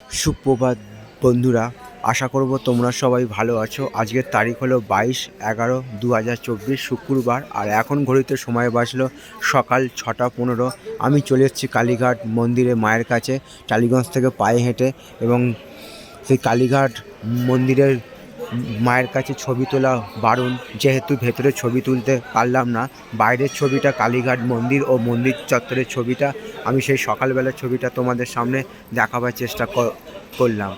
সুপ্রভাত বন্ধুরা, আশা করব তোমরা সবাই ভালো আছো। আজকের তারিখ হলো 22/11/2024 শুক্রবার, আর এখন ঘড়িতে সময় বাজলো সকাল 6:15। আমি চলে এসেছি কালীঘাট মন্দিরে মায়ের কাছে, টালিগঞ্জ থেকে পায়ে হেঁটে। এবং সেই কালীঘাট মন্দিরের মায়ের কাছে ছবি তোলা বারণ, যেহেতু ভেতরে ছবি তুলতে পারলাম না। বাইরের ছবিটা, কালীঘাট মন্দির ও মন্দির চত্বরের ছবিটা, আমি সেই সকালবেলার ছবিটা তোমাদের সামনে দেখাবার চেষ্টা করলাম।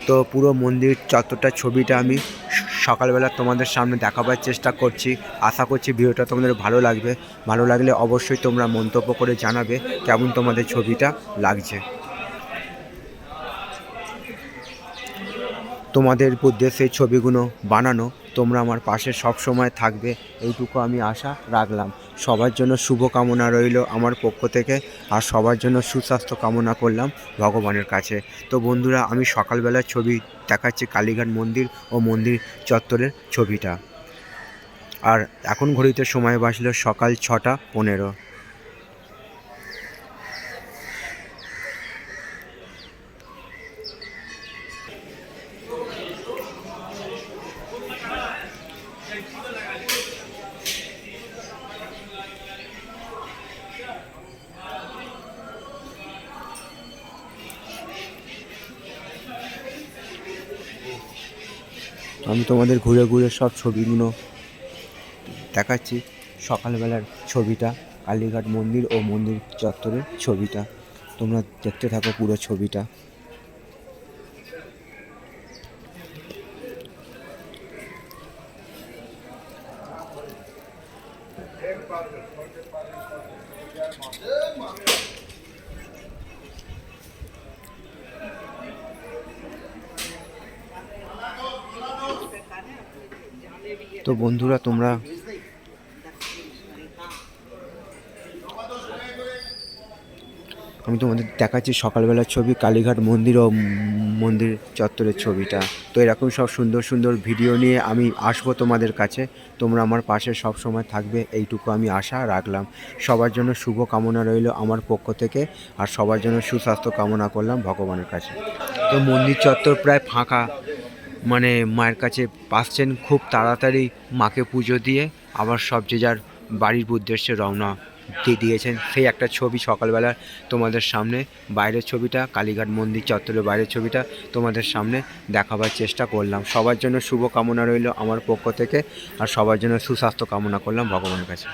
তো পুরো মন্দির চত্বরটার ছবিটা আমি সকালবেলা তোমাদের সামনে দেখাবার চেষ্টা করছি। আশা করছি ভিডিওটা তোমাদের ভালো লাগবে। ভালো লাগলে অবশ্যই তোমরা মন্তব্য করে জানাবে কেমন তোমাদের ছবিটা লাগছে। তোমাদের উদ্দেশ্যে এই ছবিগুলো বানানো, তোমরা আমার পাশে সব সময় থাকবে, এইটুকু আমি আশা রাখলাম। সবার জন্য শুভ কামনা রইল আমার পক্ষ থেকে, আর সবার জন্য সুস্বাস্থ্য কামনা করলাম ভগবানের কাছে। তো বন্ধুরা, আমি সকালবেলার ছবি দেখাচ্ছি, কালীঘাট মন্দির ও মন্দির চত্বরের ছবিটা। আর এখন ঘড়িতে সময় বাজলো সকাল 6:15। আমি তোমাদের ঘুরে ঘুরে সব ছবিগুলো দেখাচ্ছি। সকালবেলার ছবিটা, কালীঘাট মন্দির ও মন্দির চত্বরের ছবিটা, তোমরা দেখতে থাকো পুরো ছবিটা। তো বন্ধুরা, আমি তোমাদের দেখাচ্ছি সকালবেলার ছবি, কালীঘাট মন্দির ও মন্দির চত্বরের ছবিটা। তো এরকম সব সুন্দর সুন্দর ভিডিও নিয়ে আমি আসবো তোমাদের কাছে। তোমরা আমার পাশে সব সময় থাকবে, এইটুকু আমি আশা রাখলাম। সবার জন্য শুভ কামনা রইল আমার পক্ষ থেকে, আর সবার জন্য সুস্বাস্থ্য কামনা করলাম ভগবানের কাছে। তো মন্দির চত্বর প্রায় ফাঁকা, মানে মায়ের কাছে আসছেন খুব তাড়াতাড়ি মাকে পুজো দিয়ে আবার সব যে যার বাড়ির উদ্দেশ্যে রওনা দিয়েছেন। সেই একটা ছবি সকালবেলা তোমাদের সামনে, বাইরের ছবিটা, কালীঘাট মন্দির চত্বরের বাইরের ছবিটা তোমাদের সামনে দেখাবার চেষ্টা করলাম। সবার জন্য শুভ কামনা রইল আমার পক্ষ থেকে, আর সবার জন্য সুস্বাস্থ্য কামনা করলাম ভগবানের কাছে।